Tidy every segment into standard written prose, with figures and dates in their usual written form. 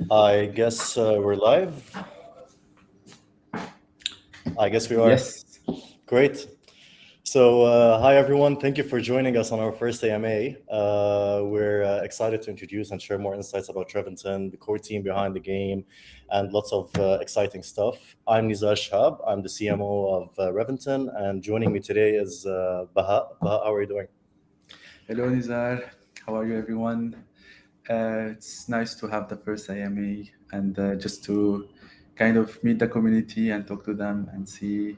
I guess we're live. I guess we are. Yes. Great. So, hi everyone. Thank you for joining us on our first AMA. We're excited to introduce and share more insights about Treventon, the core team behind the game, and lots of exciting stuff. I'm Nizar Shahab. I'm the CMO of Reventon, and joining me today is Baha. Baha, how are you doing? Hello, Nizar. How are you, everyone? It's nice to have the first IMA and just to kind of meet the community and talk to them and see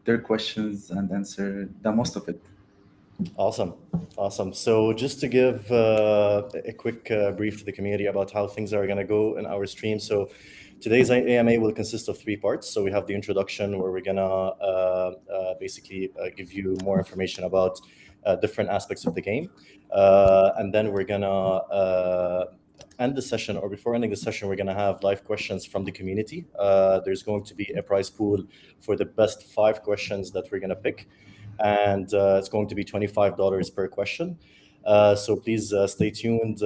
their questions and answer the most of it. Awesome. Awesome. So, just to give a quick brief to the community about how things are going to go in our stream. So, today's AMA will consist of three parts. So, we have the introduction where we're going to basically give you more information about different aspects of the game. And then we're going to end the session, or before ending the session, we're going to have live questions from the community. There's going to be a prize pool for the best 5 questions that we're going to pick, and it's going to be $25 per question. So please stay tuned,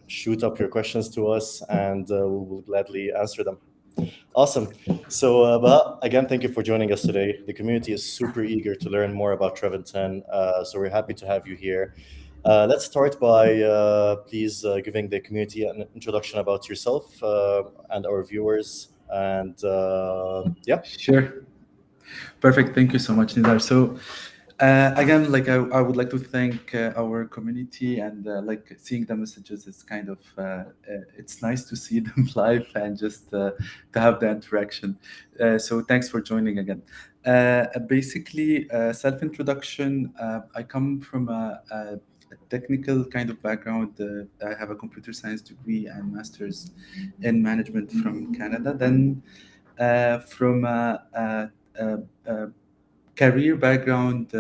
shoot up your questions to us, and we'll gladly answer them. Awesome. So, but again, thank you for joining us today. The community is super eager to learn more about Treventon, so we're happy to have you here. Let's start by please giving the community an introduction about yourself and our viewers. And yeah. Sure. Perfect. Thank you so much, Nizar. So, again, I would like to thank our community and seeing the messages is kind of it's nice to see them live and just to have the interaction. So thanks for joining again. Basically, self introduction. I come from a technical kind of background. I have a computer science degree and master's in management from Canada. Then from career background,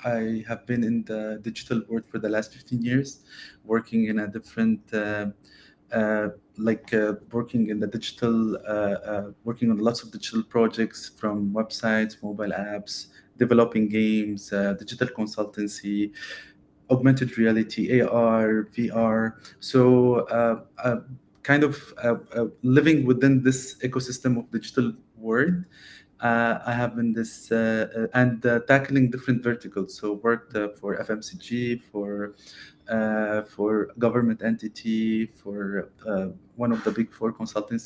I have been in the digital world for the last 15 years, working in a different, working in the digital, working on lots of digital projects from websites, mobile apps, developing games, digital consultancy, augmented reality, AR, VR. So, kind of living within this ecosystem of digital world. I have been this and tackling different verticals. So worked for FMCG, for government entity, for one of the big four consulting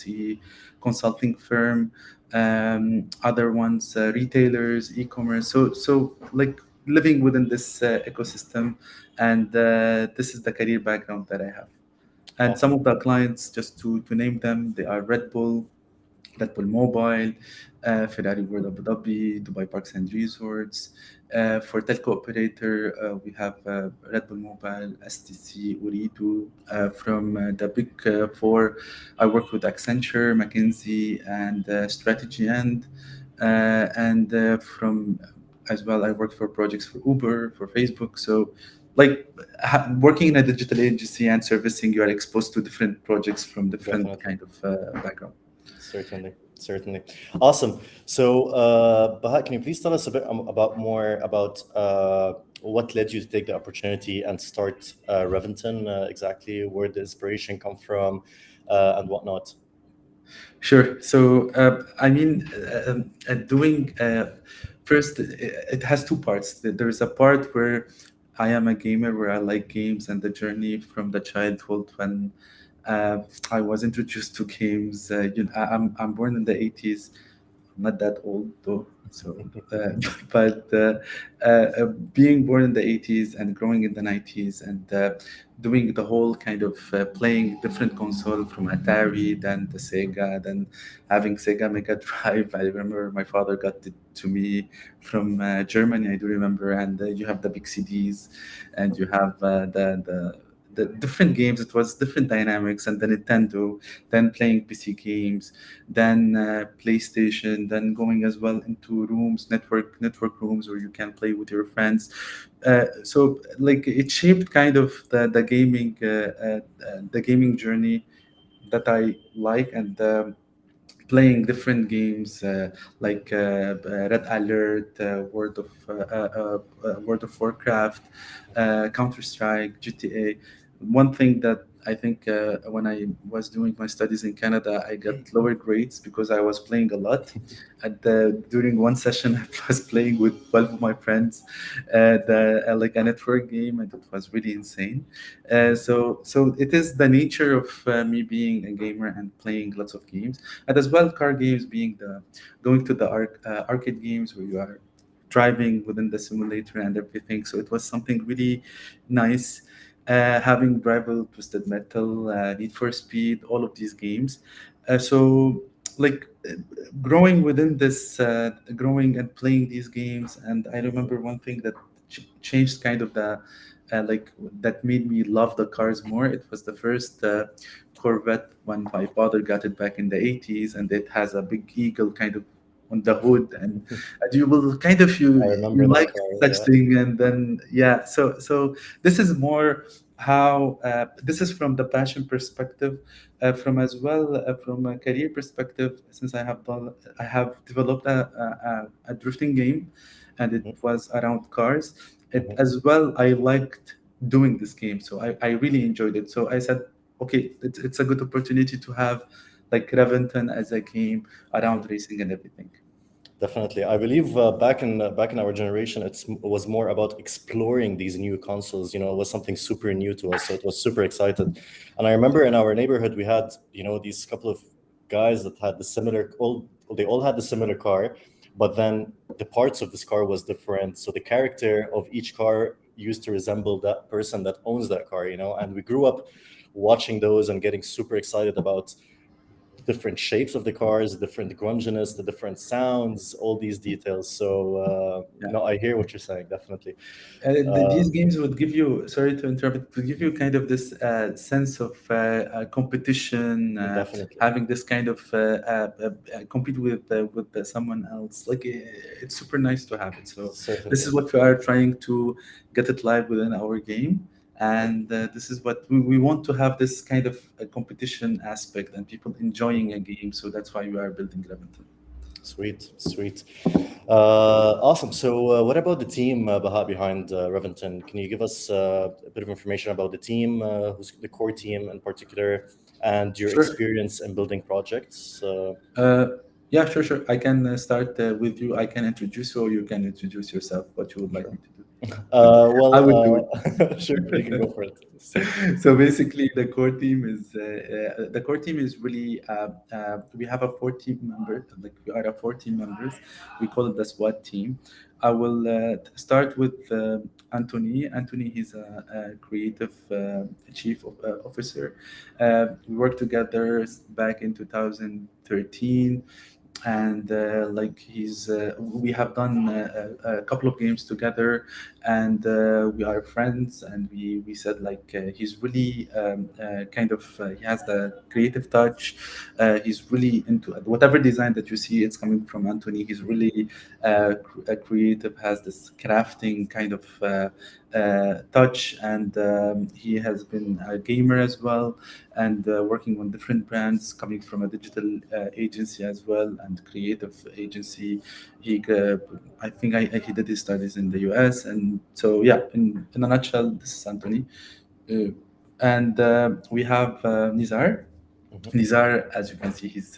firm. Other ones retailers, e-commerce. So like living within this ecosystem, and this is the career background that I have. And some Awesome. of the clients, just to name them, they are Red Bull Mobile, Ferrari World Abu Dhabi, Dubai Parks and Resorts. For telco operator, we have Red Bull Mobile, STC, Uridu. From the big four, I work with Accenture, McKinsey, and Strategy and from as well, I worked for projects for Uber, for Facebook. So, like working in a digital agency and servicing, you are exposed to different projects from different Definitely. kind of background. Certainly, certainly. Awesome. So, Baha, can you please tell us a bit about more about what led you to take the opportunity and start Reventon, exactly where the inspiration come from, and whatnot? Sure. So, doing first, it has two parts. There's a part where I am a gamer, where I like games and the journey from the childhood when I was introduced to games. I'm born in the 80s. I'm not that old though. So, but being born in the 80s and growing in the 90s and doing the whole kind of playing different console from Atari, then the Sega, then having Sega Mega Drive. I remember my father got it to me from Germany. I do remember, and you have the big CDs, and you have the different games. It was different dynamics, and the Nintendo, then playing PC games, then PlayStation, then going as well into rooms, network rooms where you can play with your friends. So like it shaped kind of the gaming journey that I like, and playing different games like Red Alert, World of Warcraft, Counter Strike, GTA. one thing that I think when I was doing my studies in Canada, I got lower grades because I was playing a lot. During one session, I was playing with 12 of my friends, like a network game, and it was really insane. So it is the nature of me being a gamer and playing lots of games, and as well car games being the going to the arcade games where you are driving within the simulator and everything. So it was something really nice, having Rival, Twisted Metal, Need for Speed, all of these games. So, like, growing within this, growing and playing these games, and I remember one thing that changed kind of the, like, that made me love the cars more. It was the first Corvette when my father got it back in the 80s, and it has a big eagle kind of on the hood, and you will kind of I you remember that like car. such Yeah. thing, and then yeah, so this is more how this is from the passion perspective, from as well from a career perspective, since I have developed a drifting game, and it Mhm, was around cars. It mhm, as well, I liked doing this game, so I really enjoyed it. So I said, okay, it's a good opportunity to have like Reventon as a game mhm. around racing and everything. Definitely, I believe back in our generation, it was more about exploring these new consoles. You know, it was something super new to us, so it was super excited. And I remember in our neighborhood, we had these couple of guys that had the similar all they all had the similar car, but then the parts of this car was different. So the character of each car used to resemble that person that owns that car. And we grew up watching those and getting super excited about different shapes of the cars, different grunginess, the different sounds, all these details. So Yeah. no, I hear what you're saying, definitely. These Uh, games would give you, sorry to interrupt, would give you kind of this sense of competition, Definitely, having this kind of compete with someone else. Like it's super nice to have it. So this certainly. is what we are trying to get it live within our game, and this is what we want to have, this kind of competition aspect and people enjoying a game. So that's why we are building Reventon. Sweet, sweet. Awesome. So, what about the team, Baha, behind Reventon? Can you give us a bit of information about the team, who's the core team in particular, and your Sure. experience in building projects? Uh, yeah, sure, sure. I can start with you. I can introduce you, or you can introduce yourself. What you would like Sure. me to do? I would do Sure, you can go for it. it. So basically, the core team is really we have a 14 member, like we are a 14 members. We call it the SWAT team. I will start with Anthony. Anthony, he's a creative chief officer. We worked together back in 2013, and like we have done a couple of games together, and we are friends, and we said like he's really kind of he has the creative touch. He's really into whatever design that you see, it's coming from Anthony. He's really creative, has this crafting kind of touch, and he has been a gamer as well, and working on different brands, coming from a digital agency as well and creative agency. He, I think, he did his studies in the US, and so yeah. In a nutshell, this is Anthony, uh, and we have Nizar. Mhm. Nizar, as you can see, he's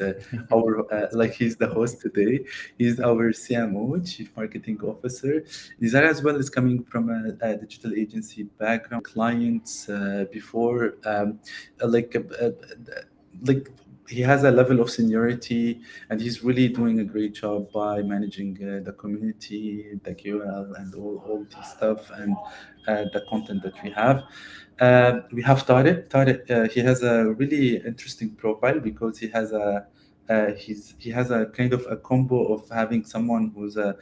our like he's the host today. He's our CMO, Chief Marketing Officer. Nizar as well is coming from a digital agency background, clients before, like like he has a level of seniority, and he's really doing a great job by managing the community, the QL, and all this stuff, and the content that we have. We have Tariq. Tariq, he has a really interesting profile because he has a kind of a combo of having someone who's a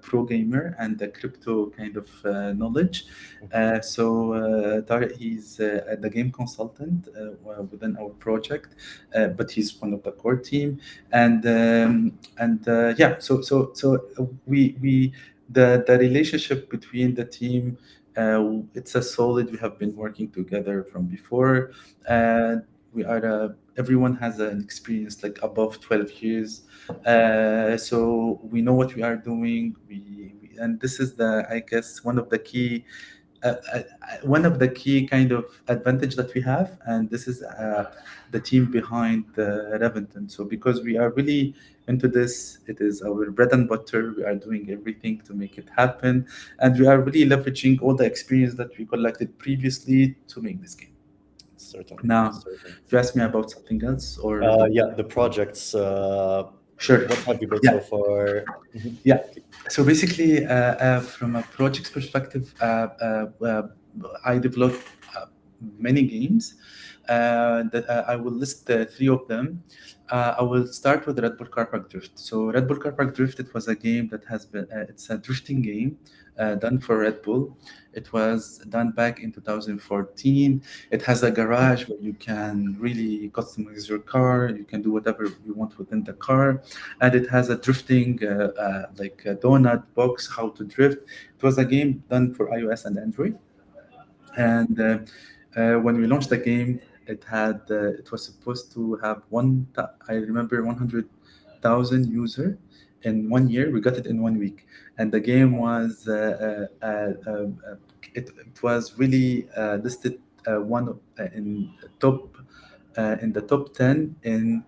pro gamer and a crypto kind of knowledge. Tariq, he's the game consultant within our project, but he's one of the core team, and yeah. We the relationship between the team, it's a solid. We have been working together from before. We are everyone has an experience like above 12 years, so we know what we are doing. And this is the, I guess, one of the key one of the key kind of advantage that we have, and this is the team behind Reventon. So because we are really into this, it is our bread and butter. We are doing everything to make it happen, and we are really leveraging all the experience that we collected previously to make this game. Certainly, Now, certainly. if you ask me about something else, or Yeah, the projects. sure, What have you built so yeah. far? Mhm. Yeah. So basically, from a project's perspective, I developed many games. That I will list three of them. I will start with Red Bull Car Park Drift. So Red Bull Car Park Drift, it was a game that has been, it's a drifting game done for Red Bull. It was done back in 2014. It has a garage where you can really customize your car. You can do whatever you want within the car, and it has a drifting like a donut box how to drift. It was a game done for iOS and Android, and when we launched the game, it was supposed to have I remember 100,000 user in 1 year. We got it in 1 week, and the game was it was really listed in top in the top 10 in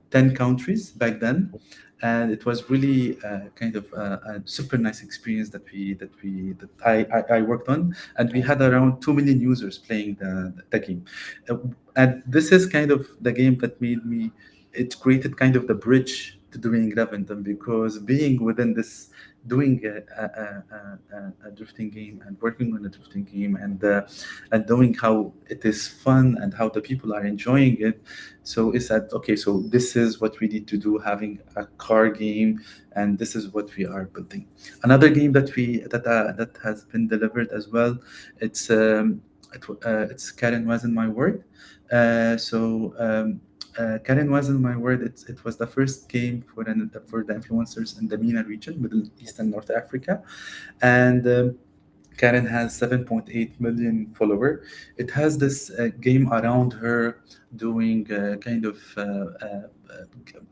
10 countries back then, and it was really kind of a super nice experience that I worked on, and we had around 2 million users playing the game. Uh, and this is kind of the game that made me, it created kind of the bridge to doing Reventon, because being within this, doing a drifting game and working on a drifting game, and knowing how it is fun and how the people are enjoying it. So it's that, okay, so this is what we need to do, having a car game, and this is what we are building. Another game that has been delivered as well, it's Karen Was in My Word. Karen Was in My Word. It was the first game for the influencers in the MENA region, Middle East and North Africa, and Karen has 7.8 million follower. It has this game around her doing kind of.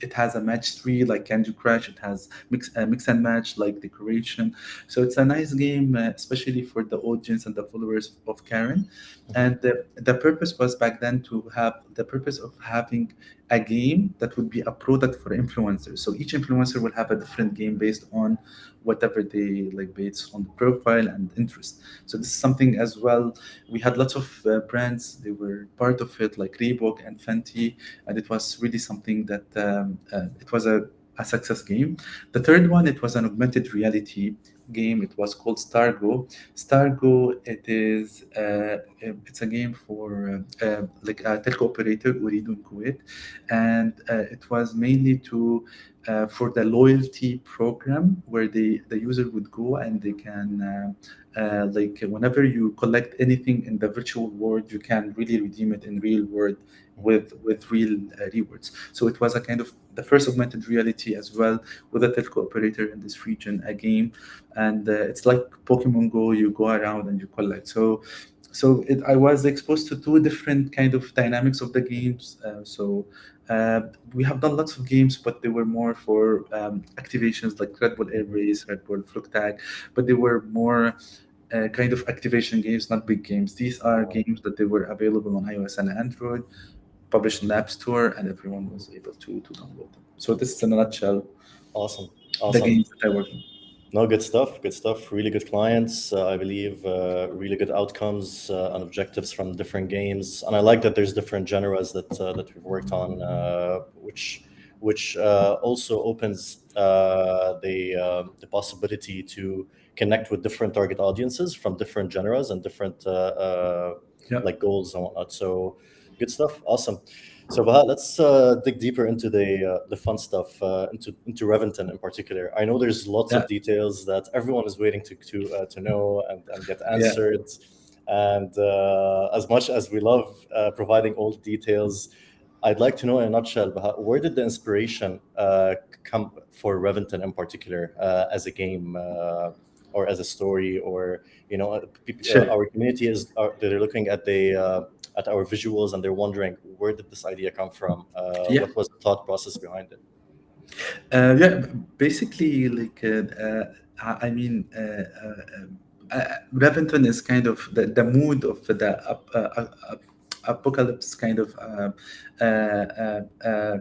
It has a match tree like Candy Crush. It has mix and match like decoration. So it's a nice game, especially for the audience and the followers of Karen. Mhm. And the purpose was back then to have the purpose of having a game that would be a product for influencers. So each influencer will have a different game based on whatever they like, based on the profile and interest. So this is something as well. We had lots of brands, they were part of it, like Reebok and Fenty, and it was really something that it was a success game. The third one, it was an augmented reality game. It was called Stargo. Stargo, it's a game for like a telco operator, Ooredoo in Kuwait, and it was mainly to for the loyalty program, where the user would go and they can like whenever you collect anything in the virtual world, you can really redeem it in real world with real rewards. So it was a kind of the first augmented reality as well, with a telco operator in this region, a game, and it's like Pokemon Go. You go around and you collect. I was exposed to two different kind of dynamics of the games. We have done lots of games, but they were more for activations like Red Bull Air Race, Red Bull Flugtag, but they were more kind of activation games, not big games. These are games that they were available on iOS and Android, published in the App Store, and everyone was able to download them. So this is in a nutshell Awesome, the awesome. games that I work on. No, good stuff. Good stuff. Really good clients, I believe. Really good outcomes and objectives from different games. And I like that there's different genres that we've worked on, which also opens the possibility to connect with different target audiences from different genres and different Yeah, like goals and whatnot. So good stuff. Awesome. So, Baha, let's dig deeper into the fun stuff, into Reventon in particular. I know there's lots yeah, of details that everyone is waiting to know and get yeah, answered. And as much as we love providing all the details, I'd like to know in a nutshell, Baha, where did the inspiration come for Reventon in particular, as a game, or as a story, or sure. our community they're looking at our visuals and they're wondering where did this idea come from? Yeah. What was the thought process behind it? Yeah, basically, like I mean, Reventon is kind of the mood of the apocalypse kind of uh, uh, uh,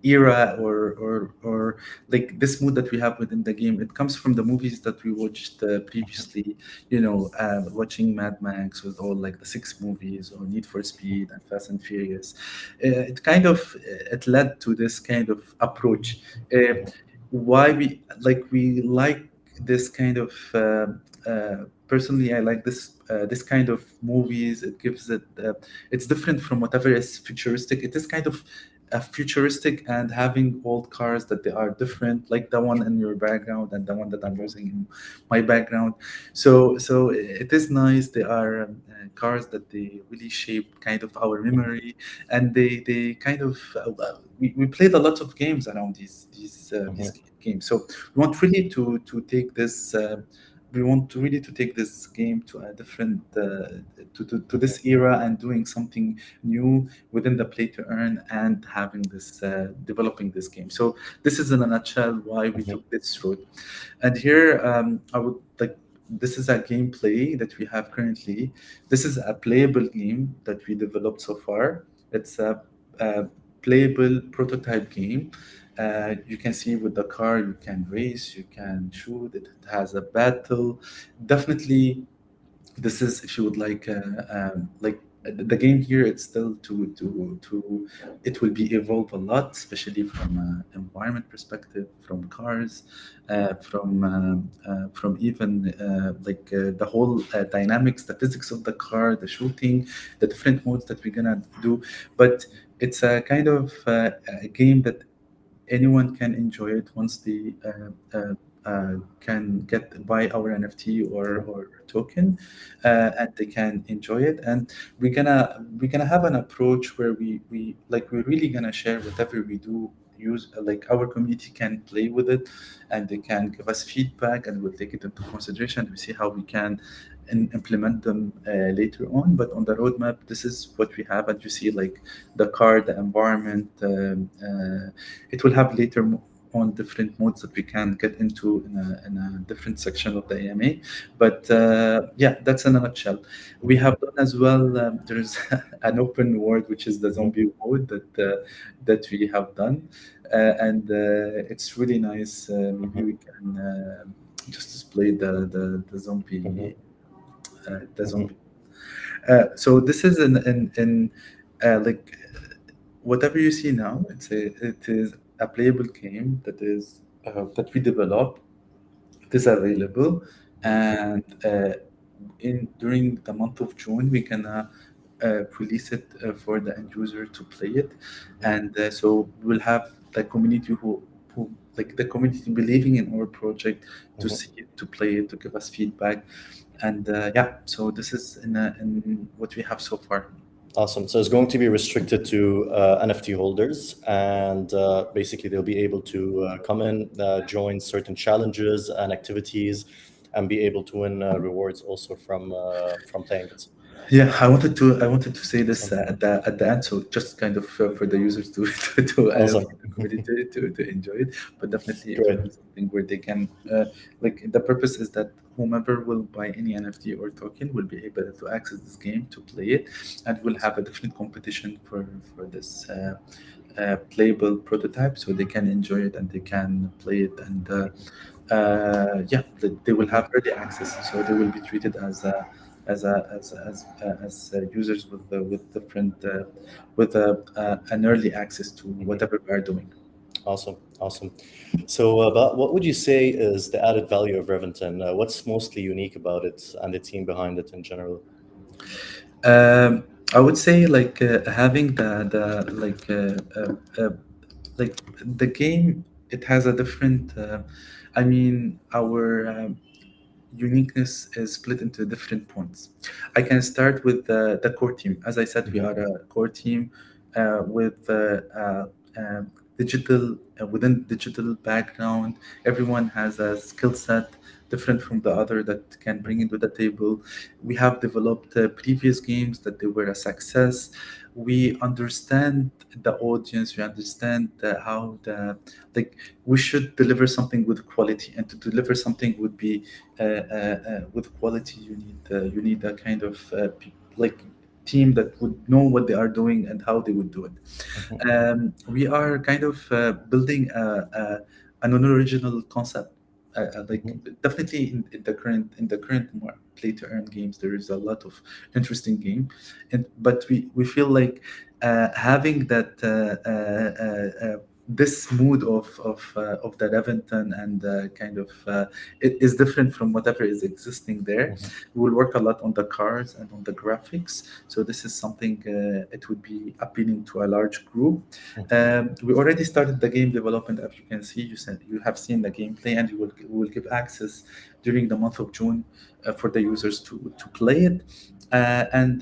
era, or like this mood that we have within the game. It comes from the movies that we watched previously, watching Mad Max with all like the six movies, or Need for Speed and Fast and Furious. It kind of it led to this kind of approach. Why we like this kind of personally, I like this kind of movies. It gives it it's different from whatever is futuristic. It is kind of futuristic and having old cars that they are different, like the one in your background and the one that I'm using in my background. So it is nice. They are cars that they really shape kind of our memory, and they kind of we played a lot of games around these games. So we want really to take this. We want to really to take this game to a different to this era, and doing something new within the play to earn, and having this developing this game. So this is in a nutshell why we took this route. And here I would like, this is a gameplay that we have currently. This is a playable game that we developed so far. It's a playable prototype game. You can see with the car, you can race, you can shoot. It has a battle. Definitely, this is, if you would like the game here, it's still to it will be evolve a lot, especially from environment perspective, from cars, from even the whole dynamics, the physics of the car, the shooting, the different modes that we're gonna do. But it's a kind of a game that anyone can enjoy it once they can get buy our NFT or token, and they can enjoy it. And we're gonna have an approach where we're really gonna share whatever we do. Use like our community can play with it, and they can give us feedback, and we'll take it into consideration. We see how we can implement them later on. But on the roadmap, this is what we have. And you see like the car, the environment. It will have later on different modes that we can get into in a different section of the AMA. But yeah, that's in a nutshell. We have done as well. There's an open world, which is the zombie mode that we have done, and it's really nice. Maybe we can just display the zombie. The zombie. So this is in like whatever you see now. It is a playable game that is that we develop. It is available, and in during the month of June, we can release it for the end user to play it. And so we'll have the community who like the community believing in our project, to see it, to play it, to give us feedback. And yeah, so this is in what we have so far. Awesome. So it's going to be restricted to NFT holders, and basically they'll be able to come in, join certain challenges and activities, and be able to win rewards also from playing it. Yeah, I wanted to say this at the end, so just kind of for the users to Awesome. for the community to enjoy it. But definitely, it will Great. be something where they can like, the purpose is that whomever will buy any NFT or token will be able to access this game, to play it, and we'll have a different competition for this playable prototype, so they can enjoy it and they can play it. And yeah, they will have early access, so they will be treated as users with different an early access to whatever we are doing. Awesome. Awesome. So, about what would you say is the added value of Reventon? What's mostly unique about it and the team behind it in general? I would say like having the like the game. It has a different. I mean, our uniqueness is split into different points. I can start with the core team. As I said, we are a core team with digital within digital background. Everyone has a skill set different from the other that can bring into the table. We have developed previous games that they were a success. We understand the audience. We understand how the like we should deliver something with quality, and to deliver something would be with quality. You need a kind of like team that would know what they are doing and how they would do it. Mhm. We are kind of building an original concept. Like Mhm. definitely in the current more play to earn games, there is a lot of interesting game, and but we feel like having that this mood of the Reventon and kind of it is different from whatever is existing there. Mhm. We will work a lot on the cars and on the graphics, so this is something it would be appealing to a large group. Mhm. We already started the game development, as you can see. You have seen the gameplay, and we will give access during the month of June for the users to play it. And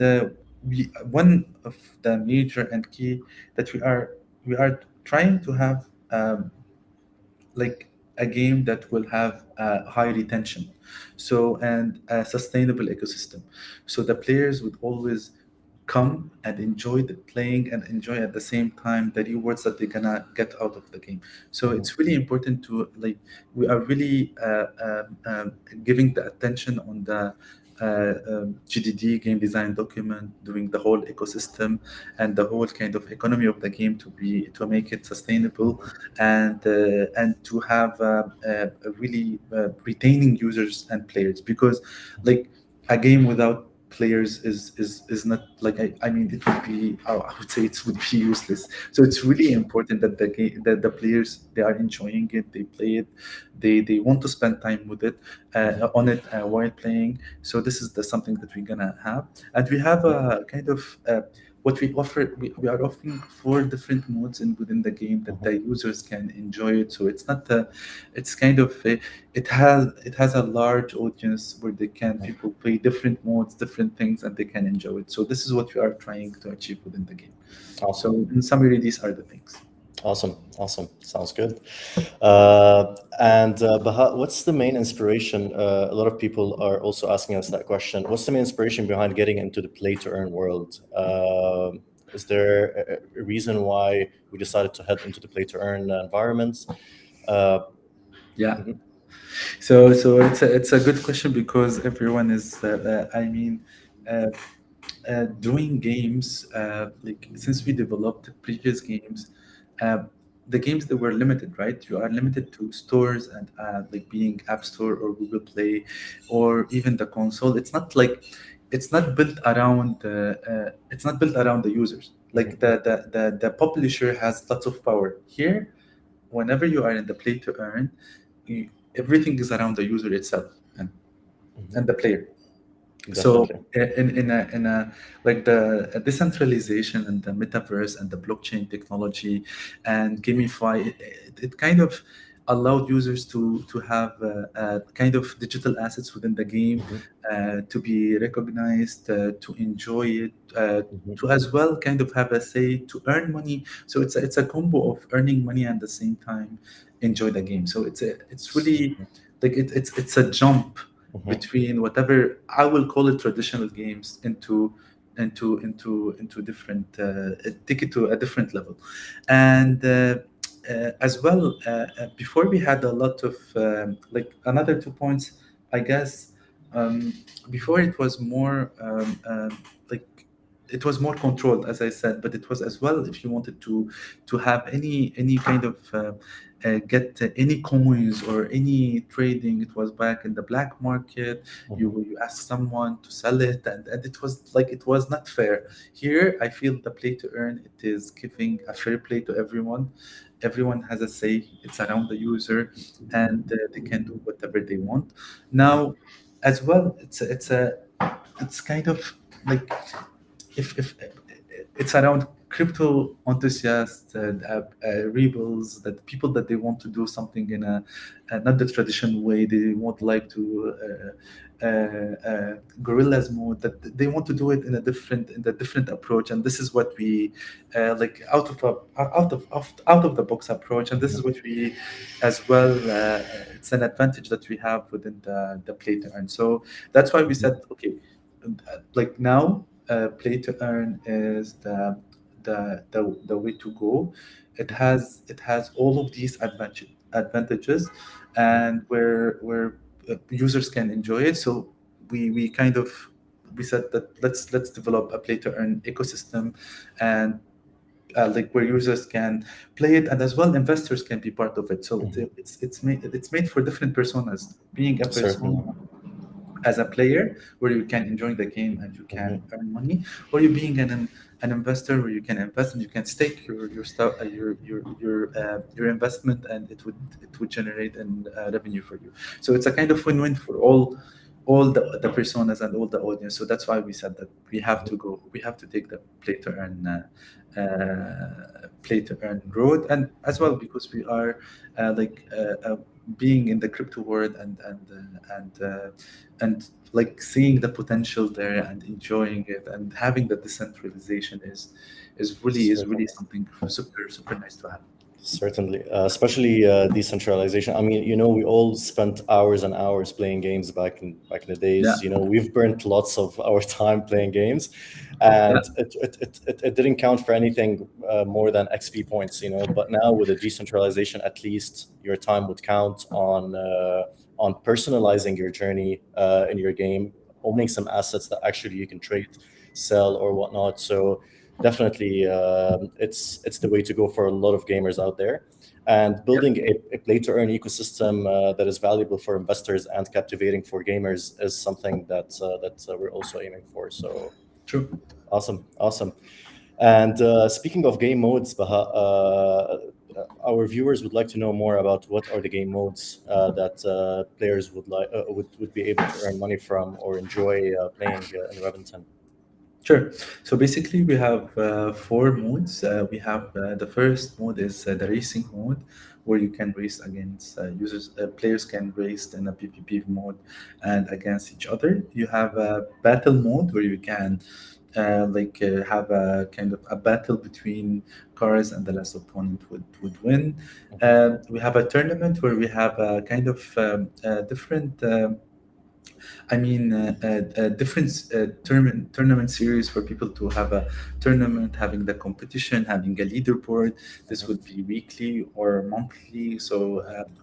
one of the major and key that we are trying to have like a game that will have high retention, so and a sustainable ecosystem, so the players would always come and enjoy the playing and enjoy at the same time the rewards that they're gonna get out of the game. So Mhm. it's really important to like we are really giving the attention on the GDD game design document, doing the whole ecosystem and the whole kind of economy of the game to make it sustainable, and to have really retaining users and players, because like a game without players is not like I mean it would be I would say it would be useless. So it's really important that the game that the players they are enjoying it, they play it, they want to spend time with it on it while playing. So this is the something that we're gonna have, and we have a kind of what we offer. We are offering four different modes in within the game that the users can enjoy it. So it's not it's kind of it has a large audience where they can Mhm. people play different modes, different things, and they can enjoy it. So this is what we are trying to achieve within the game. So Awesome. in summary, these are the things. Awesome. Awesome. Sounds good. And Baha, what's the main inspiration? A lot of people are also asking us that question. What's the main inspiration behind getting into the play to earn world? Is there a reason why we decided to head into the play to earn environments? Uh, Yeah. mhm. So it's a good question, because everyone is I mean uh, doing games like since we developed previous games, uh, the games that were limited, right? You are limited to stores and like being App Store or Google Play or even the console. It's not like it's not built around the users. Like Mhm. the publisher has lots of power here. Whenever you are in the play to earn, you, everything is around the user itself and Mhm. the player. So Definitely. in a like the decentralization and the metaverse and the blockchain technology and gamify it kind of allowed users to have kind of digital assets within the game, Mhm. to be recognized, to enjoy it, Mhm. to as well kind of have a say to earn money. So it's a combo of earning money and at the same time enjoy the game. So it's really like it's a jump Mhm. between whatever I will call it traditional games into different take it to a different level, and as well before we had a lot of like another 2 points, I guess. um, Before it was more like it was more controlled, as I said, but it was as well if you wanted to have any kind of get any coins or any trading, it was back in the black market. Mhm. You ask someone to sell it, and it was like it was not fair. Here I feel the play to earn, it is giving a fair play to everyone. Everyone has a say, it's around the user, and they can do whatever they want. Now as well, it's kind of like if it's around crypto enthusiasts, rebels, that people that they want to do something in a not the traditional way. They won't like to gorillas mode. That they want to do it in a different approach. And this is what we like out of the box approach. And this is Mhm. what we as well. It's an advantage that we have within the play to earn. So that's why we said, Mhm. okay, like now, play to earn is the way to go. It has all of these advantages, Mhm. and where users can enjoy it. So we kind of we said that let's develop a play to earn ecosystem, and like where users can play it, and as well investors can be part of it. So Mhm. it's made for different personas. Being a Certainly. persona as a player where you can enjoy the game and you can Mhm. earn money, or you being an investor where you can invest and you can stake your stuff, your investment, and it would generate an revenue for you. So it's a kind of win-win for all the personas and all the audience. So that's why we said that we have to take the play to earn road, and as well because we are being in the crypto world, and like seeing the potential there and enjoying it, and having the decentralization is really Certainly. something super super nice to have. Certainly, especially decentralization. I mean, we all spent hours and hours playing games back in the Yeah, days. We've burnt lots of our time playing games, yeah, and it didn't count for anything more than XP points. But now with the decentralization, at least your time would count on personalizing your journey in your game, owning some assets that actually you can trade, sell, or whatnot. So definitely it's the way to go for a lot of gamers out there, and yeah, building a play to earn ecosystem that is valuable for investors and captivating for gamers is something that we're also aiming for. So true. awesome, awesome. And speaking of game modes, Baha, our viewers would like to know more about what are the game modes that players would be able to earn money from or enjoy playing in Reventon. Sure. So basically, we have four modes. We have the first mode is the racing mode, where you can race against users. Players can race in a PvP mode and against each other. You have a battle mode where you can have a kind of a battle between cars, and the last opponent would win. Mhm. We have a tournament where we have a kind of different. Different tournament series for people to have a tournament, having the competition, having a leaderboard. This would be weekly or monthly. So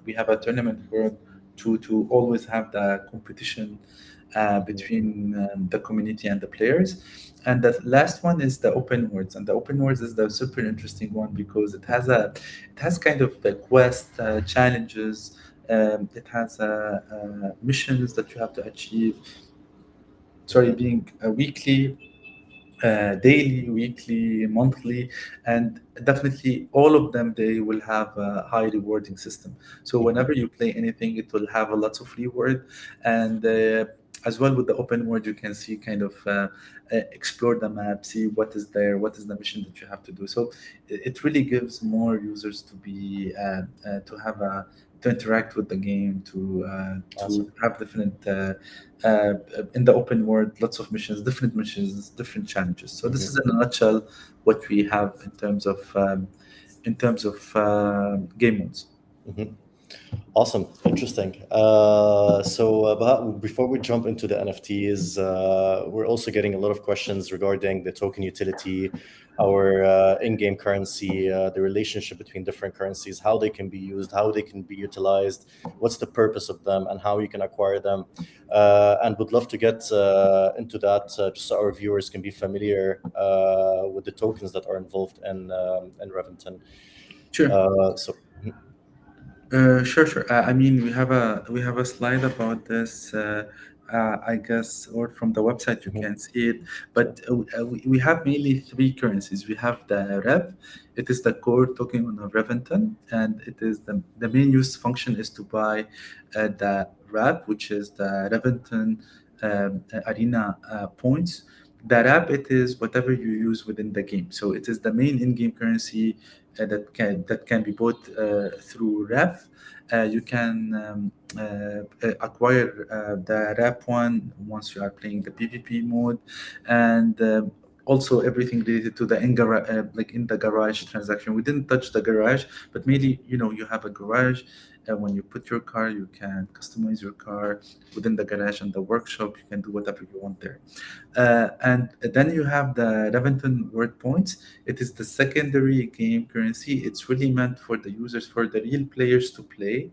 we have a tournament board to always have the competition Mhm. between the community and the players. And the last one is the open worlds, and the open worlds is the super interesting one because it has kind of the quest challenges. It has missions that you have to achieve. Sorry, Mhm. being weekly, daily, weekly, monthly, and definitely all of them they will have a high rewarding system. So Mhm. whenever you play anything, it will have a lot of reward, and as well with the open world, you can see kind of explore the map, see what is there, what is the mission that you have to do. So it really gives more users to be to have a to interact with the game, to Awesome. have different uh, in the open world, lots of missions, different challenges. So this is Mhm. in a nutshell what we have in terms of game modes. Mhm. Awesome, interesting. But before we jump into the NFTs, we're also getting a lot of questions regarding the token utility, our in-game currency, the relationship between different currencies, how they can be used, how they can be utilized, what's the purpose of them, and how you can acquire them. And would love to get into that, just so our viewers can be familiar with the tokens that are involved in Reventon. Sure. So. Mhm. Sure, sure. We have a slide about this. I guess, or from the website you Mhm. can see it. But we have mainly three currencies. We have the Rev. It is the core token on Reventon, and it is the main use function is to buy the RAP, which is the Reventon Arena points. The wrap, it is whatever you use within the game. So it is the main in-game currency that can be bought through wrap. You can acquire the wrap one once you are playing the PvP mode, and also everything related to the like in the garage transaction. We didn't touch the garage, but maybe you have a garage. When you put your car, you can customize your car within the garage and the workshop. You can do whatever you want there. And then you have the Reventon word points. It is the secondary game currency. It's really meant for the users, for the real players to play.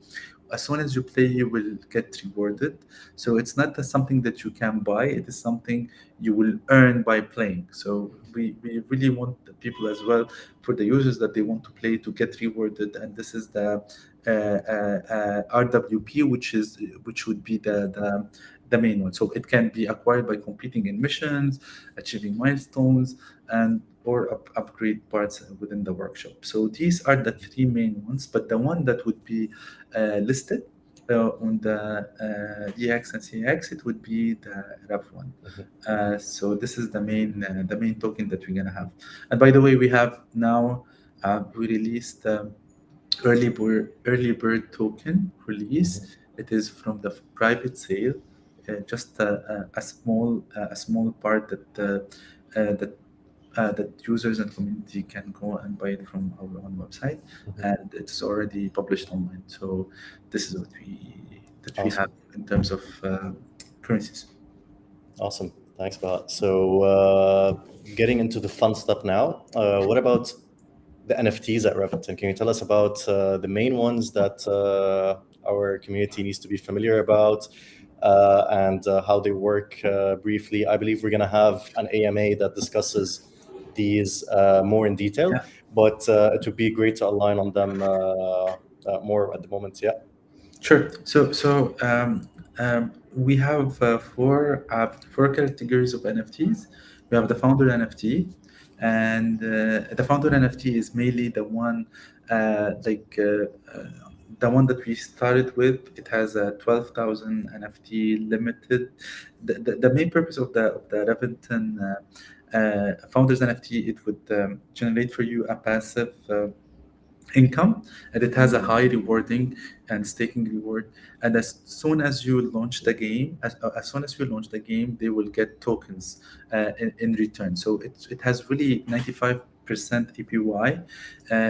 As soon as you play, you will get rewarded. So it's not something that you can buy. It is something you will earn by playing. So we really want the people as well, for the users that they want to play, to get rewarded. And this is the RWP, which would be the main one. So it can be acquired by competing in missions, achieving milestones, and or upgrade parts within the workshop. So these are the three main ones. But the one that would be listed on the EX and CX, it would be the REV one. So this is the main token that we're gonna have. And by the way, we have now we released. Early bird token release. It is from the private sale, just a small part that users and community can go and buy it from our own website, and it's already published online. So this is what we have Awesome. in terms of currencies. Awesome. Thanks, Bahat. So, getting into the fun stuff now. What about the NFTs at Reventon? Can you tell us about the main ones that our community needs to be familiar about, and how they work briefly? I believe we're going to have an AMA that discusses these more in detail, Yeah. but it would be great to align on them more at the moment. Yeah. Sure. So we have four categories of NFTs. We have the founder NFT, and the founder NFT is mainly the one that we started with. It has a 12,000 NFT limited. The main purpose of the Reventon founders NFT, it would generate for you a passive income, and it has a high rewarding and staking reward. And as soon as you launch the game, as soon as you launch the game, they will get tokens in return. So it has really 95% APY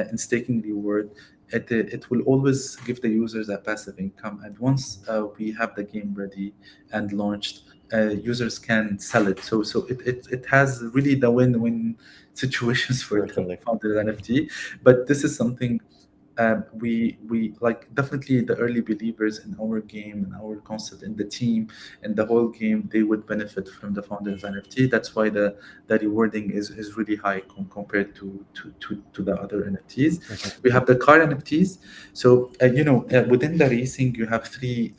in staking reward. It will always give the users a passive income, and once we have the game ready and launched, users can sell it. So it has really the win-win situations for the Certainly. founder NFT. But this is something we like, definitely the early believers in our game and our concept in the team and the whole game, they would benefit from the founders NFT. That's why the rewarding is really high compared to the other NFTs. We have the car NFTs. So within the racing, you have three.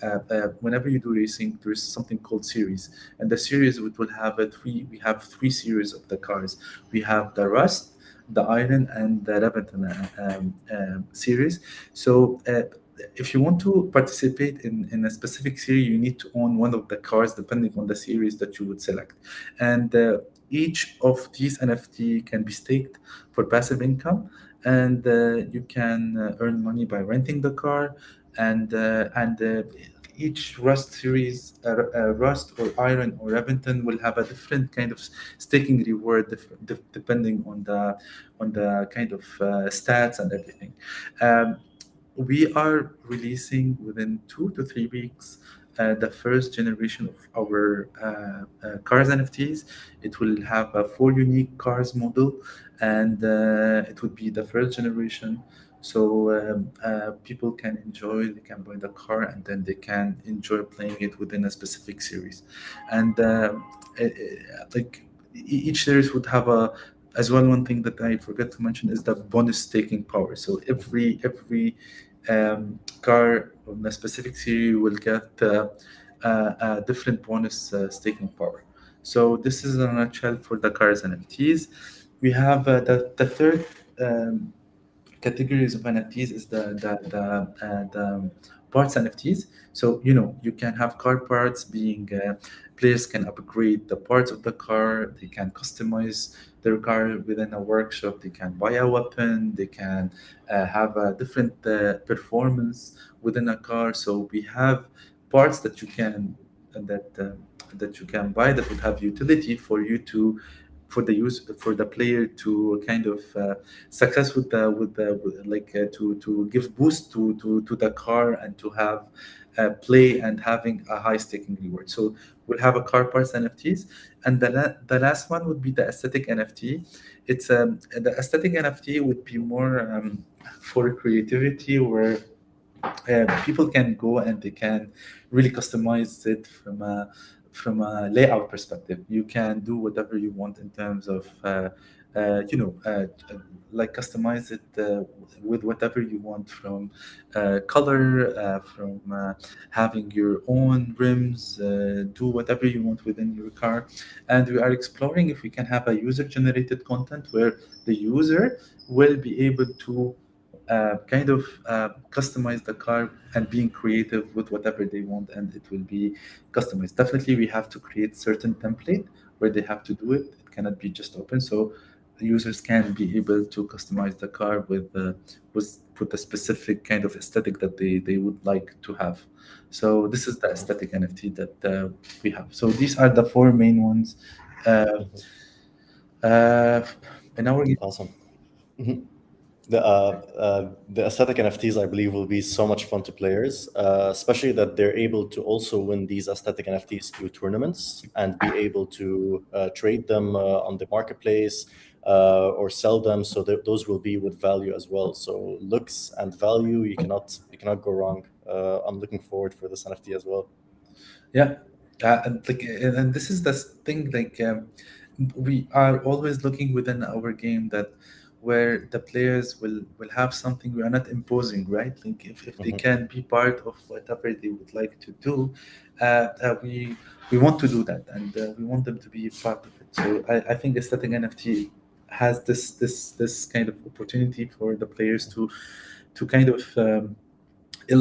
Whenever you do racing, there is something called series, and the series will have a three. We have three series of the cars. We have the Rust, the Iron, and the Reventon series. So if you want to participate in a specific series, you need to own one of the cars depending on the series that you would select. And each of these NFT can be staked for passive income, and you can earn money by renting the car. And each Rust series, Rust or Iron or Reventon, will have a different kind of staking reward, depending on the kind of stats and everything. Um, we are releasing within 2 to 3 weeks the first generation of our cars NFTs. It will have a four unique cars model, and it would be the first generation. So people can enjoy, they can buy the car, and then they can enjoy playing it within a specific series. And like each series would have a, as well, one thing that I forgot to mention is the bonus staking power. So every car on a specific series will get a different bonus staking power. So this is in a nutshell for the cars NFTs. We have the third categories of NFTs is the parts NFTs. So you can have car parts being players can upgrade the parts of the car. They can customize their car within a workshop. They can buy a weapon. They can have a different performance within a car. So we have parts that you can that that you can buy that would have utility for you to for the player to kind of success to give boost to the car and to have play and having a high staking reward. So we'll have a car parts NFTs, and the last one would be the aesthetic NFT. It's the aesthetic NFT would be more for creativity, where people can go and they can really customize it from a layout perspective. You can do whatever you want in terms of like customize it with whatever you want, from color, from having your own rims, do whatever you want within your car. And we are exploring if we can have a user generated content where the user will be able to kind of customize the car and being creative with whatever they want, and it will be customized. Definitely we have to create certain template where they have to do it. It cannot be just open, so the users can be able to customize the car with a specific kind of aesthetic that they would like to have. So this is the aesthetic NFT that we have. So these are the four main ones uh, Mhm. uh, in our. Awesome. Mhm. The aesthetic NFTs, I believe, will be so much fun to players, especially that they're able to also win these aesthetic NFTs through tournaments and be able to trade them on the marketplace or sell them. So those will be with value as well. So looks and value, you cannot go wrong. I'm looking forward for this NFT as well. Yeah, and this is the thing. We are always looking within our game that where the players will have something. We are not imposing, right? Like if they Mhm. can be part of whatever they would like to do, we want to do that, and we want them to be part of it. So I think aesthetic NFT has this kind of opportunity for the players to kind of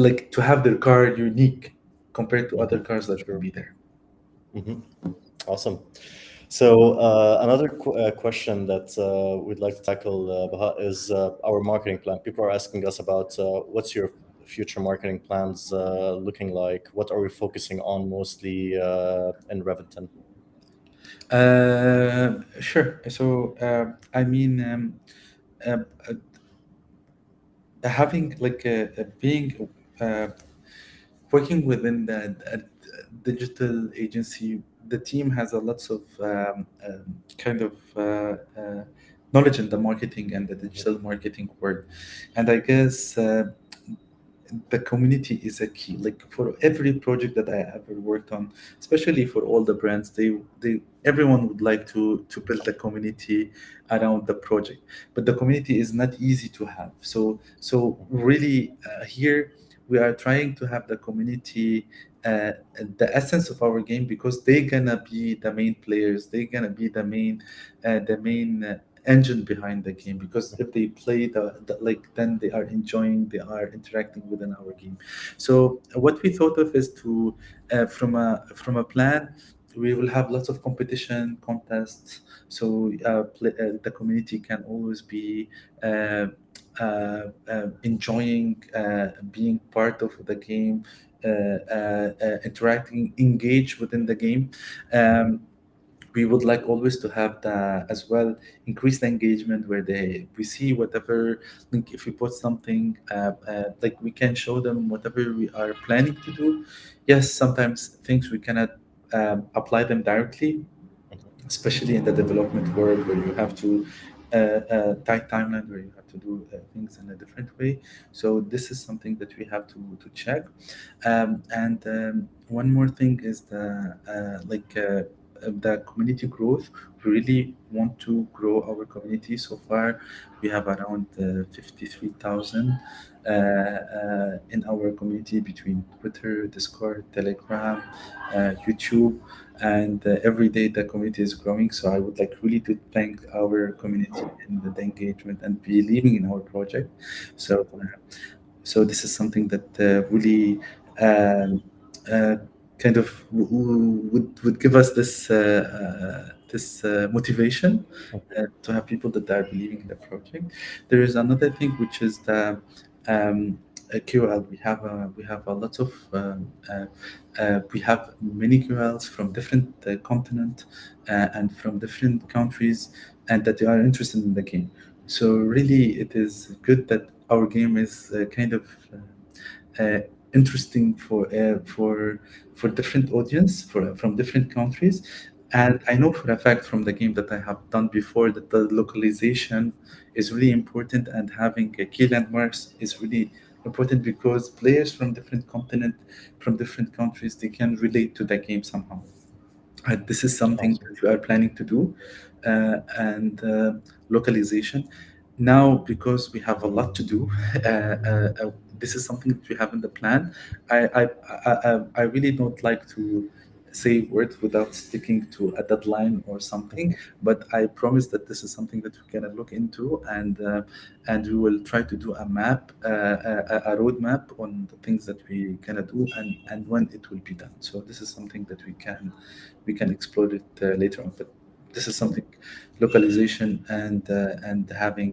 like to have their car unique compared to other Mhm. cars that will Sure. be there. Mhm. Awesome. So another question that we'd like to tackle, Baha, is our marketing plan. People are asking us about what's your future marketing plans looking like? What are we focusing on mostly in Reventon? Sure. So, I mean, uh, uh, having being uh, working within the digital agency, the team has a lots of kind of knowledge in the marketing and the Mhm. digital marketing world, and I guess the community is a key. Like for every project that I ever worked on, especially for all the brands, they everyone would like to build a community around the project, but the community is not easy to have. So really here we are trying to have the community uh, the essence of our game, because they're gonna be the main players, they're gonna be the main engine behind the game, because if they play like then they are enjoying, they are interacting within our game. So what we thought of is to from a plan, we will have lots of competition contests, so the community can always be enjoying being part of the game, interacting, engage within the game. um, we would like always to have the as well increase the engagement, where we see whatever, like if we put something like we can show them whatever we are planning to do. Yes, sometimes things we cannot apply them directly, especially in the development world, where you have to tight timeline, where you have to do things in a different way. So this is something that we have to check. And one more thing is the community growth. We really want to grow our community. So far we have around 53,000 in our community, between Twitter, Discord, Telegram, YouTube, and every day the community is growing. So I would like really to thank our community and the engagement and believing in our project. So So this is something that really um, uh, kind of would give us this motivation to have people that are believing in the project. There is another thing which is the QL. We have a lot of we have many QLs from different continent and from different countries, and that they are interested in the game. So really, it is good that our game is kind of uh, interesting for different audience from different countries. And I know for a fact from the game that I have done before that the localization is really important, and having key landmarks is really important because players from different continent, from different countries, they can relate to the game somehow. This is something Awesome. that we are planning to do, and localization. Now, because we have a lot to do, this is something that we have in the plan. I really don't like to say words without sticking to a deadline or something, but I promise that this is something that we're gonna look into, and we will try to do a map, a roadmap on the things that we gonna do, and when it will be done. So this is something that we can explore it later on. But this is something, localization and having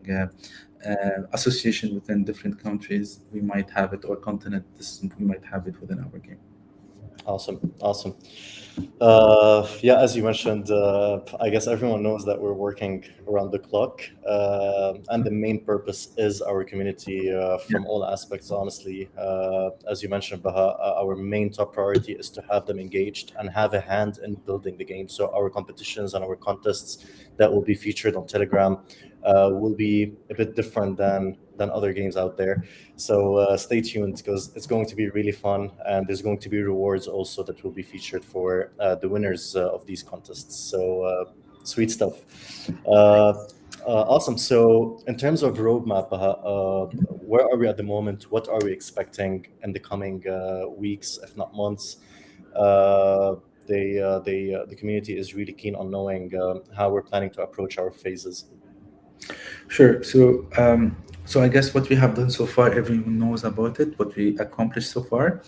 association within different countries. We might have it, or continent. We might have it within our game. Awesome. Awesome. Yeah, as you mentioned, I guess everyone knows that we're working around the clock, and the main purpose is our community Yeah, from all aspects. Honestly, as you mentioned, Baha, our main top priority is to have them engaged and have a hand in building the game. So our competitions and our contests that will be featured on Telegram will be a bit different than other games out there. So stay tuned because it's going to be really fun, and there's going to be rewards also that will be featured for the winners of these contests. So sweet stuff. Awesome. So in terms of roadmap, where are we at the moment? What are we expecting in the coming weeks, if not months? The community is really keen on knowing how we're planning to approach our phases. sure. So I guess what we have done so far, everyone knows about it. What we accomplished so far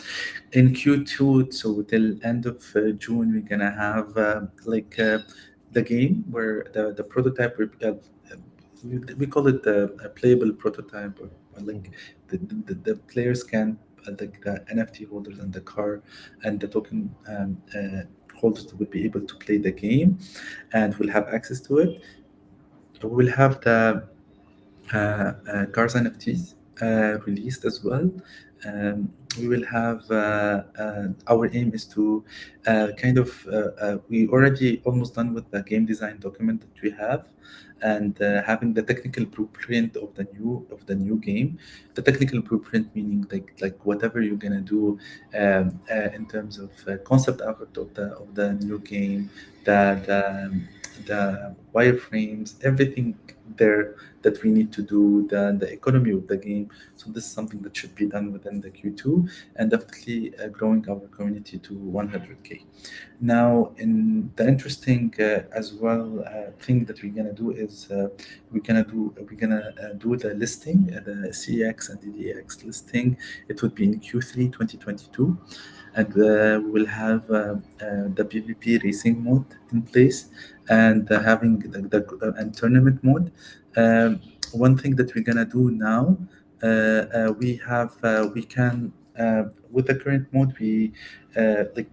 in Q2, so till end of June, we're gonna have the game where the prototype. We call it a playable prototype, or like the players can, the NFT holders and the car and the token holders will be able to play the game and will have access to it. We'll have the cars NFTs released as well. We will have our aim is to we already almost done with the game design document that we have, and having the technical blueprint of the new game. The technical blueprint meaning like whatever you're gonna do in terms of concept art of the new game, the wireframes, everything there that we need to do, the economy of the game. So this is something that should be done within the Q2, and definitely growing our community to 100K. Now, in the interesting as well thing that we're gonna do is we're gonna do the listing, the CEX and the DEX listing. It would be in Q3 2022, and we'll have the PvP racing mode in place, and having and tournament mode. One thing that we're gonna do now, we can with the current mode, we like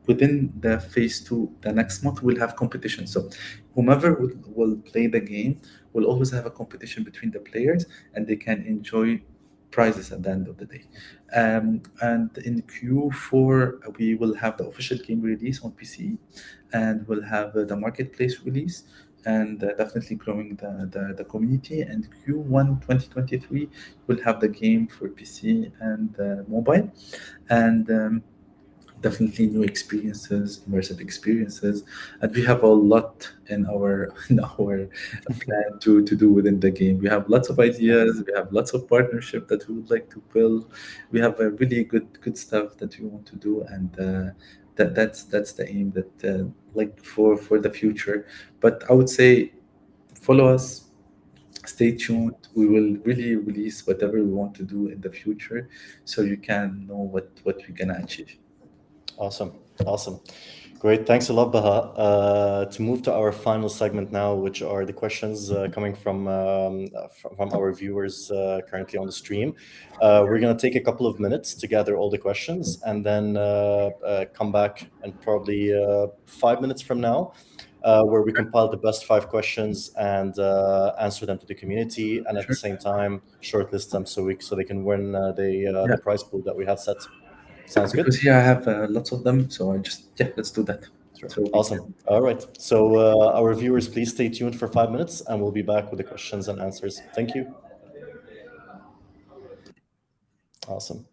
within the phase two, the next month we'll have competition. So whomever will play the game will always have a competition between the players, and they can enjoy prizes at the end of the day. And in Q4 we will have the official game release on PC, and we'll have the marketplace release, and definitely growing the community. And Q1 2023 we'll have the game for PC and mobile, and definitely new experiences, immersive experiences, and we have a lot in our in our plan to do within the game. We have lots of ideas, we have lots of partnership that we would like to build. We have a really good stuff that we want to do, and that's the aim that like for the future. But I would say follow us, Stay tuned. We will really release whatever we want to do in the future, so you can know what we're gonna achieve. Awesome. Awesome. Great. Thanks a lot, Baha. To move to our final segment now, which are the questions coming from our viewers currently on the stream. We're going to take a couple of minutes to gather all the questions and then come back and probably 5 minutes from now, where we compile the best five questions and answer them to the community, and at the Sure. same time shortlist them so they can win Yeah, the prize pool that we have set. Sounds good. because here I have lots of them, so I just, yeah, let's do that. Sure. So we Awesome. can. All right. So, our viewers, please stay tuned for 5 minutes and we'll be back with the questions and answers. Thank you. Awesome.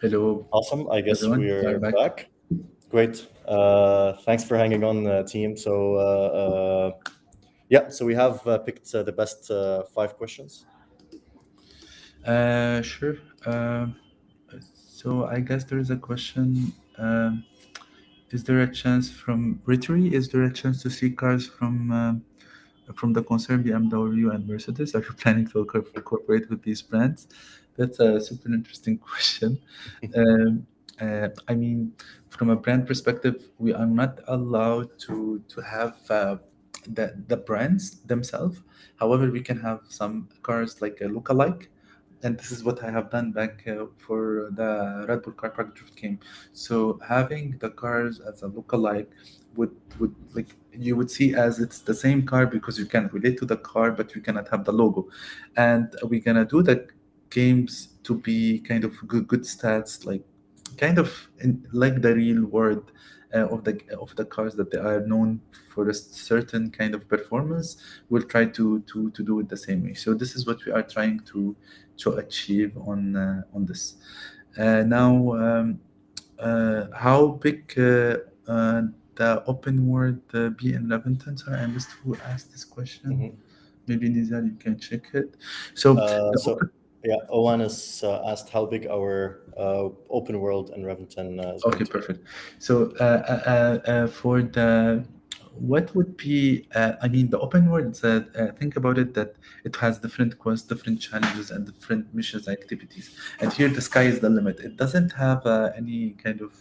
Hello, Awesome. I guess everyone. We are we're back. back. Great. Thanks for hanging on, team. Yeah, so we have picked the best five questions. Sure. Um, so I guess there is a question. Is there a chance from Rittery? Is there a chance to see cars from the concern BMW and Mercedes? Are you planning to cooperate with these brands? That's a super interesting question. Um, I mean, from a brand perspective, we are not allowed to have the brands themselves. However, we can have some cars like a lookalike, and this is what I have done back for the Red Bull Car Park Drift game. So having the cars as a lookalike would like you would see as it's the same car because you can relate to the car, but you cannot have the logo. And we're gonna do the games to be kind of good stats, like kind of like the real world of the cars that they are known for a certain kind of performance. We'll try to do it the same way. So this is what we are trying to achieve on this. Now, how big the open world be in Leventon? Sorry, I missed who asked this question. Mhm. Maybe Nizar, you can check it. So the So yeah, Owen has asked how big our open world in Reventon is going Okay, to be. perfect. So, for the what would be, I mean, the open world, think about it that it has different quests, different challenges, and different missions activities. And here, the sky is the limit. It doesn't have any kind of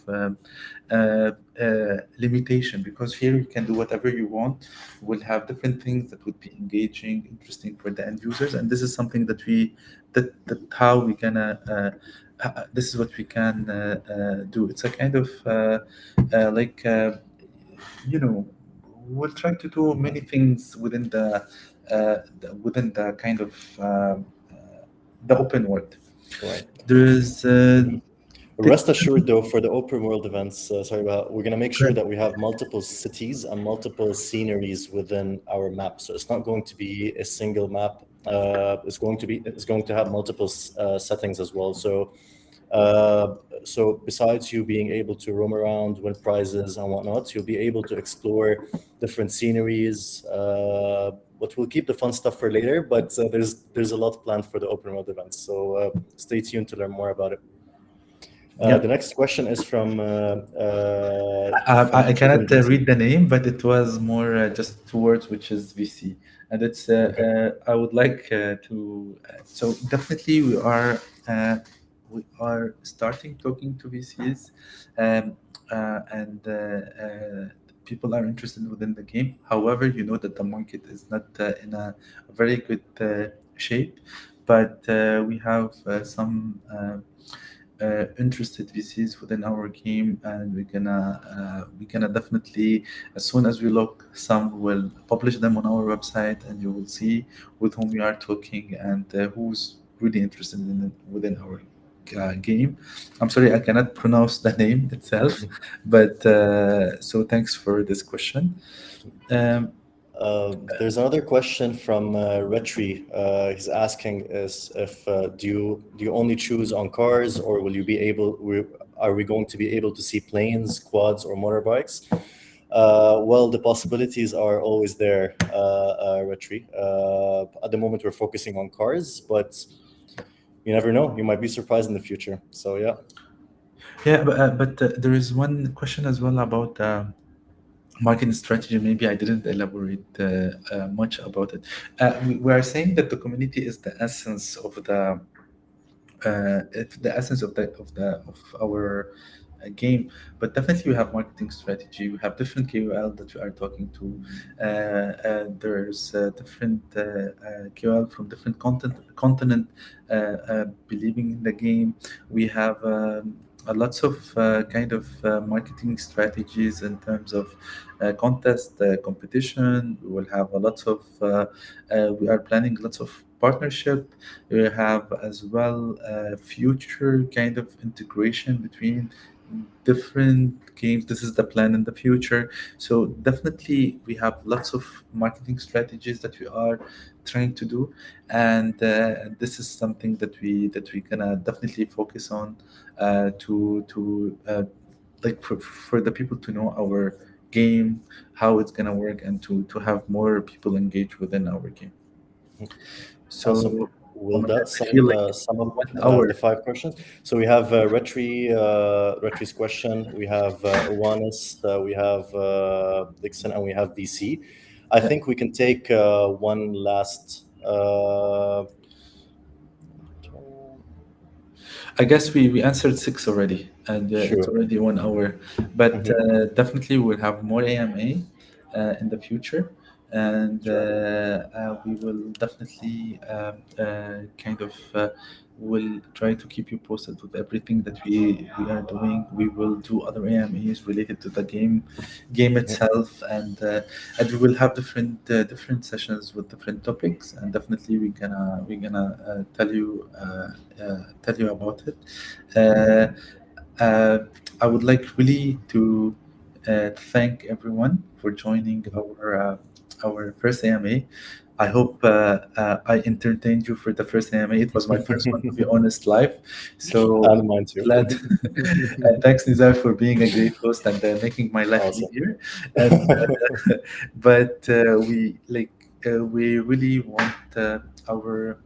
limitation because here you can do whatever you want. We'll have different things that would be engaging, interesting for the end users, and this is something that that how we gonna. This is what we can do. It's a kind of like you know, we'll try to do many things within the kind of the open world. Right. There is Mhm. Rest assured, though, for the open world events, we're going to make sure that we have multiple cities and multiple sceneries within our map. So it's not going to be a single map. It's going to have multiple settings as well. Uh, so besides you being able to roam around, win prizes and whatnot, you'll be able to explore different sceneries. But we'll keep the fun stuff for later. But there's a lot planned for the open world events. So stay tuned to learn more about it. yeah. The next question is I from cannot Vincent. read the name, but it was more just two words, which is VC, and it's. Okay. I would like to. So definitely, we are starting talking to VCs, and people are interested within the game. However, you know that the market is not in a very good shape, but we have some. Interested VCs within our game, and we're gonna definitely, as soon as we look, some will publish them on our website, and you will see with whom we are talking and who's really interested in it within our game. I'm sorry, I cannot pronounce the name itself, but so thanks for this question. Um, There's another question from Retri. He's asking is if do you only choose on cars, or will you be able? Are we going to be able to see planes, quads, or motorbikes? Well, the possibilities are always there, Retri. At the moment, we're focusing on cars, but you never know. You might be surprised in the future. So yeah. yeah, but there is one question as well about marketing strategy. Maybe I didn't elaborate much about it. We are saying that the community is the essence of the essence of our game, but definitely we have marketing strategy. We have different KOL that we are talking to. There's different KOL from different continent believing in the game. We have lots of kind of marketing strategies in terms of contest competition. We will have a lot of we are planning lots of partnership. We have as well future kind of integration between different games. This is the plan in the future. So definitely we have lots of marketing strategies that we are trying to do, and this is something that we gonna definitely focus on to like for the people to know our game, how it's gonna work, and to have more people engage within our game. Awesome. So, oh Will my God, that I feel like sum up 1 hour. the five questions? So we have Retri's question, we have Owanis, we have Dixon, and we have DC. I Yeah. think we can take one last. I guess we answered six already, and it's Sure. already 1 hour. But Hmm. definitely we'll have more AMA in the future, and Sure. we will definitely kind of will try to keep you posted with everything that we are doing. We will do other AMAs related to the game Mhm. itself, and we will have different sessions with different topics, and definitely we're gonna tell you about it. Uh, uh, I would like really to thank everyone for joining our first AMA. I hope I entertained you for the first AMA. It was my first one, to be honest, live. So And mine too. glad. And thanks, Nizar, for being a great host and making my life Awesome. easier. And but we really want our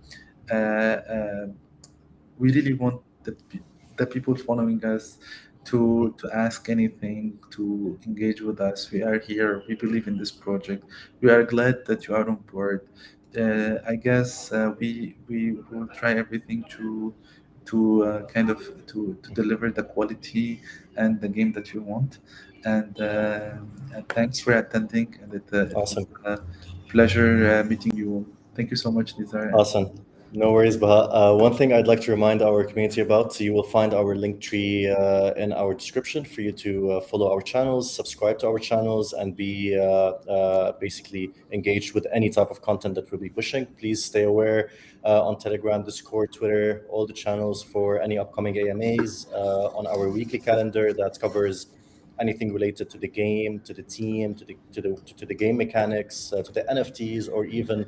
uh, uh, we really want the people following us to ask anything, to engage with us. We are here. We believe in this project. We are glad that you are on board. I guess we will try everything to kind of to deliver the quality and the game that you want. And thanks for attending. And it was Awesome. a pleasure meeting you all. Thank you so much, Nizar. Awesome. No worries, Baha. One thing I'd like to remind our community about, so you will find our link tree in our description for you to follow our channels, subscribe to our channels, and be basically engaged with any type of content that we'll be pushing. Please stay aware on Telegram, Discord, Twitter, all the channels for any upcoming AMAs on our weekly calendar that covers anything related to the game, to the team, to the game mechanics, to the NFTs, or even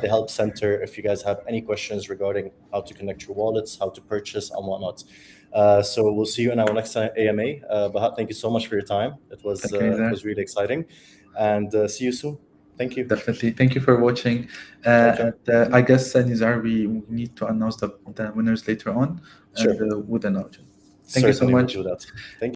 the help center if you guys have any questions regarding how to connect your wallets, how to purchase, and whatnot. So we'll see you in our next AMA. Bahat, thank you so much for your time. Thank you, It Nizar. was really exciting, and see you soon. Thank you. Definitely. Thank you for watching. Pleasure. And I guess, Nizar, we need to announce the winners later on and Sure. with an auction. Thank you so Certainly, we'll much. do that. Thank you.